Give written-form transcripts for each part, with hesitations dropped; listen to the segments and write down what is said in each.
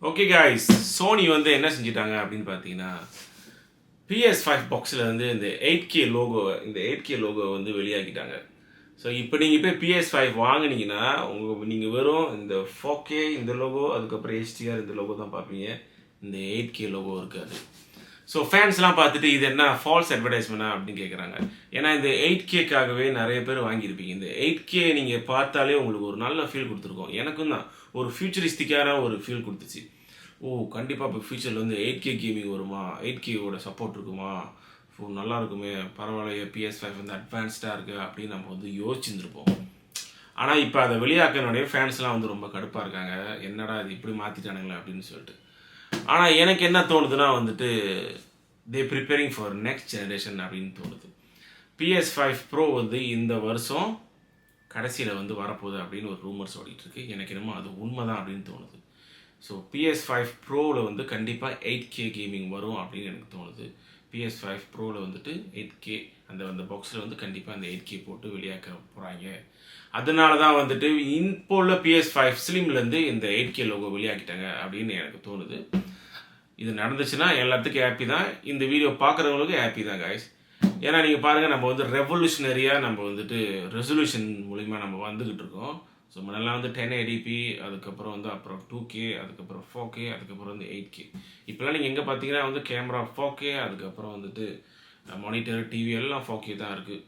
Okay guys, Sony வந்து என்ன செஞ்சிட்டாங்க அப்படின்னு பார்த்தீங்கன்னா, PS5 பாக்ஸில் வந்து இந்த 8K லோகோ வந்து வெளியாக்கிட்டாங்க. ஸோ இப்போ நீங்கள் போய் PS5 வாங்கினீங்கன்னா நீங்கள் வெறும் இந்த 4K இந்த லோகோ, அதுக்கப்புறம் HDR இந்த லோகோ தான் பார்ப்பீங்க. இந்த 8K லோகோ இருக்காது. ஸோ ஃபேன்ஸ்லாம் பார்த்துட்டு இது என்ன ஃபால்ஸ் அட்வர்டைஸ்மெண்ட்டா அப்படின்னு கேட்குறாங்க. ஏன்னா இந்த 8Kக்காகவே நிறைய பேர் வாங்கியிருப்பீங்க. இந்த 8K நீங்கள் பார்த்தாலே உங்களுக்கு ஒரு நல்ல ஃபீல் கொடுத்துருக்கோம். எனக்கும் தான் ஒரு ஃபியூச்சரிஸ்டிக்கான ஒரு ஃபீல் கொடுத்துச்சு. கண்டிப்பாக இப்போ ஃபியூச்சரில் வந்து 8K கேமிங் வருமா, 8Kவோட சப்போர்ட் இருக்குமா, நல்லா இருக்குமே, பரவாயில்லையே PS5 வந்து அட்வான்ஸ்டாக இருக்குது அப்படின்னு நம்ம வந்து யோசிச்சுருப்போம். ஆனால் இப்போ அதை வெளியாக்கினுடைய ஃபேன்ஸ்லாம் வந்து ரொம்ப கடுப்பாக இருக்காங்க. என்னடா இது இப்படி மாற்றிட்டானுங்களே அப்படின்னு சொல்லிட்டு. ஆனால் எனக்கு என்ன தோணுதுன்னா வந்துட்டு ப்ரிப்பேரிங் ஃபார் நெக்ஸ்ட் ஜெனரேஷன் அப்படின்னு தோணுது. PS5 Pro வந்து இந்த வருஷம் கடைசியில் வந்து வரப்போகுது அப்படின்னு ஒரு ரூமர்ஸ் ஓடிட்டுருக்கு. எனக்கு என்னமோ அது உண்மை தான் அப்படின்னு தோணுது. ஸோ PS5 Proவில் வந்து கண்டிப்பாக 8K கேமிங் வரும் அப்படின்னு எனக்கு தோணுது. PS5 Proவில் வந்துட்டு 8K அந்த பாக்ஸில் வந்து கண்டிப்பாக அந்த 8K போட்டு வெளியாக்க போகிறாங்க. அதனால தான் வந்துட்டு இப்போ உள்ள PS5 Slimலேருந்து இந்த 8K லோகோ வெளியாக்கிட்டாங்க அப்படின்னு எனக்கு தோணுது. இது நடந்துச்சுன்னா எல்லாத்துக்கும் ஹாப்பி தான். இந்த வீடியோ பார்க்குறவங்களுக்கு ஹாப்பி தான் காய்ஸ். ஏன்னா நீங்கள் பாருங்கள், நம்ம வந்து ரெவல்யூஷனரியாக நம்ம வந்துட்டு ரெசல்யூஷன் மூலிமா நம்ம வந்துக்கிட்டு இருக்கோம். ஸோ முன்னெல்லாம் வந்து 1080p, அதுக்கப்புறம் வந்து அப்புறம் 2K, அதுக்கப்புறம் 4K, அதுக்கப்புறம் வந்து 8K. இப்போலாம் நீங்கள் எங்கே பார்த்தீங்கன்னா வந்து கேமரா 4K, அதுக்கப்புறம் வந்துட்டு மானிட்டர், டிவி எல்லாம் 4K தான் இருக்குது.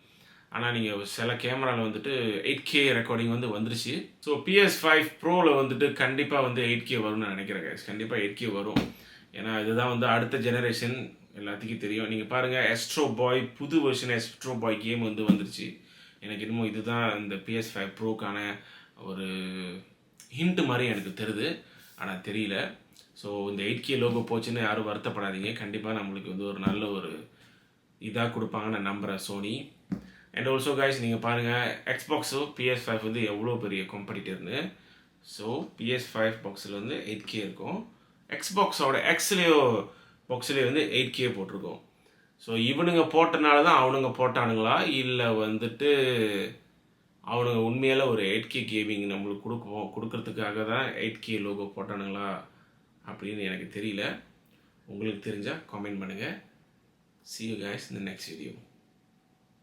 ஆனால் நீங்கள் சில கேமராவில் வந்துட்டு 8K ரெக்கார்டிங் வந்து வந்துருச்சு. ஸோ PS5 Proவில் வந்துட்டு கண்டிப்பாக வந்து 8K வரும்னு நினைக்கிறேன் கைஸ். கண்டிப்பாக 8K வரும். ஏன்னா இதுதான் வந்து அடுத்த ஜெனரேஷன், எல்லாத்துக்கும் தெரியும். நீங்கள் பாருங்கள், எஸ்ட்ரோ பாய் புது வெர்ஷன் எஸ்ட்ரோ பாய் கேம் வந்து வந்துருச்சு. எனக்கு இன்னமும் இதுதான் இந்த PS5 Proக்கான ஒரு ஹிண்ட் மாதிரி எனக்கு தெரியுது, ஆனால் தெரியல. ஸோ இந்த 8K லோகோ போச்சுன்னு யாரும் வருத்தப்படாதீங்க. கண்டிப்பாக நம்மளுக்கு வந்து ஒரு நல்ல ஒரு இதாக கொடுப்பாங்க நான் நம்புகிறேன் சோனி. அண்ட் ஆல்சோ கைஸ், நீங்கள் பாருங்கள், Xboxஸோ PS5 வந்து எவ்வளோ பெரிய காம்படிட்டர்னு. ஸோ PS5 பாக்ஸில் வந்து 8K இருக்கும். Xboxோட எக்ஸ்லேயோ பாக்ஸ்லேயே வந்து 8K போட்டிருக்கோம். ஸோ இவனுங்க போட்டனால தான் அவனுங்க போட்டானுங்களா, இல்லை வந்துட்டு அவனுங்க உண்மையால் ஒரு 8K கேமிங் நம்மளுக்கு கொடுக்கறதுக்காக தான் 8K லோகோ போட்டானுங்களா அப்படின்னு எனக்கு தெரியல. உங்களுக்கு தெரிஞ்சால் கமெண்ட் பண்ணுங்கள். See you guys in the next video.